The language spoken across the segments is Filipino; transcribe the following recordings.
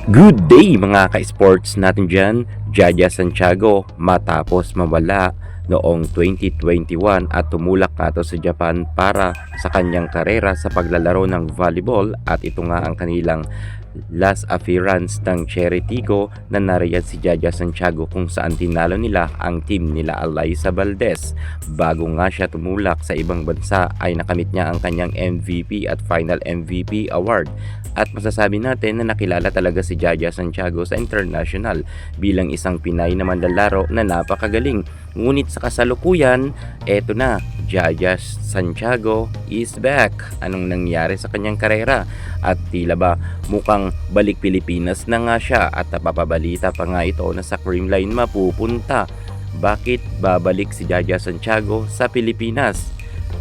Good day mga ka-sports natin dyan. Jaja Santiago matapos mawala noong 2021 at tumulak nga to sa Japan para sa kanyang karera sa paglalaro ng volleyball, at ito nga ang kanilang last appearance ng Cherry Tigo na nariyan si Jaja Santiago, kung saan tinalo nila ang team nila Alyssa Valdez. Bago nga siya tumulak sa ibang bansa ay nakamit niya ang kanyang MVP at final MVP award, at masasabi natin na nakilala talaga si Jaja Santiago sa international bilang isang Pinay na manlalaro na napakagaling. Ngunit sa kasalukuyan, eto na, Jaja Santiago is back. Anong nangyari sa kanyang karera? At tila ba mukhang balik Pilipinas na nga siya, at napapabalita pa nga ito na sa Creamline mapupunta. Bakit babalik si Jaja Santiago sa Pilipinas?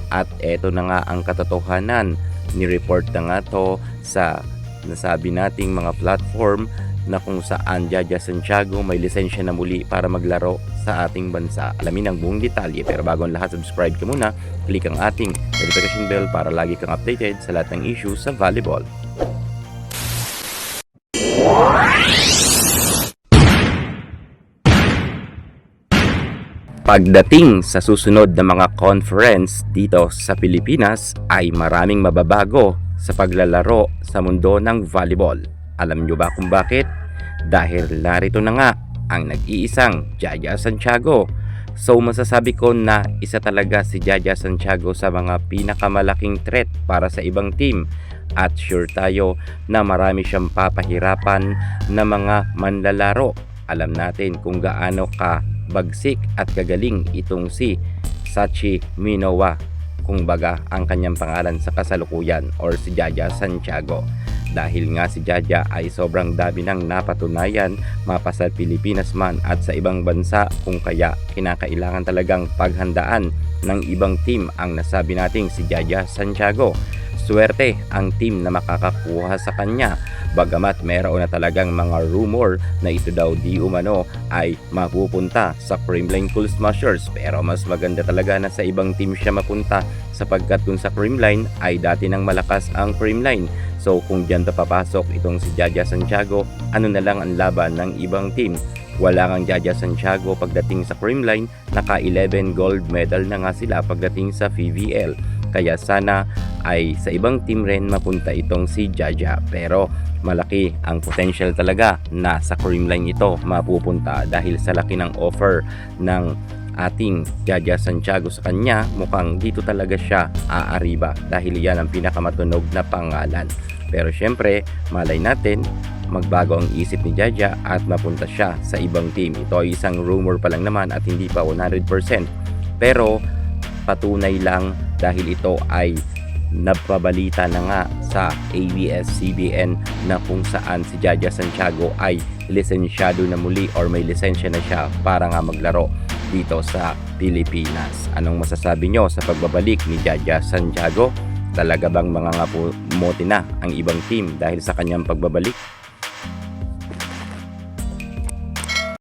At eto na nga ang katotohanan. Ni-report na nga to sa nasabi nating mga platform na kung saan Jaja Santiago may lisensya na muli para maglaro sa ating bansa. Alamin ang buong detalye, pero bago ang lahat, subscribe ka muna, click ang ating notification bell para lagi kang updated sa lahat ng issues sa volleyball. Pagdating sa susunod na mga conference dito sa Pilipinas ay maraming mababago sa paglalaro sa mundo ng volleyball. Alam nyo ba kung bakit? Dahil narito na nga ang nag-iisang Jaja Santiago. So masasabi ko na isa talaga si Jaja Santiago sa mga pinakamalaking threat para sa ibang team, at sure tayo na marami siyang papahirapan na mga manlalaro. Alam natin kung gaano ka bagsik at kagaling itong si Sachi Minowa, kung baga ang kanyang pangalan sa kasalukuyan, or si Jaja Santiago. Dahil nga si Jaja ay sobrang dami ng napatunayan mapasa Pilipinas man at sa ibang bansa, kung kaya kinakailangan talagang paghandaan ng ibang team ang nasabi nating si Jaja Santiago. Swerte ang team na makakakuha sa kanya, bagamat meron na talagang mga rumor na ito daw di umano ay mapupunta sa Creamline Cool Smashers, pero mas maganda talaga na sa ibang team siya mapunta, sapagkat dun sa Creamline ay dati nang malakas ang Creamline. So kung dyan papasok itong si Jaja Santiago, ano na lang ang laban ng ibang team? Wala kang Jaja Santiago pagdating sa Creamline, naka 11 gold medal na nga sila pagdating sa PVL. Kaya sana ay sa ibang team rin mapunta itong si Jaja, pero malaki ang potential talaga na sa Creamline ito mapupunta, dahil sa laki ng offer ng ating Jaja Santiago sa kanya. Mukhang dito talaga siya aariba, dahil yan ang pinakamatunog na pangalan. Pero syempre, malay natin magbago ang isip ni Jaja at mapunta siya sa ibang team. Ito ay isang rumor pa lang naman at hindi pa 100%, pero patunay lang dahil ito ay nagpabalita na nga sa ABS-CBN na kung saan si Jaja Santiago ay lisensyado na muli, or may lisensya na siya para nga maglaro dito sa Pilipinas. Anong masasabi nyo sa pagbabalik ni Jaja Santiago? Talaga bang mga ngapumote na ang ibang team dahil sa kanyang pagbabalik?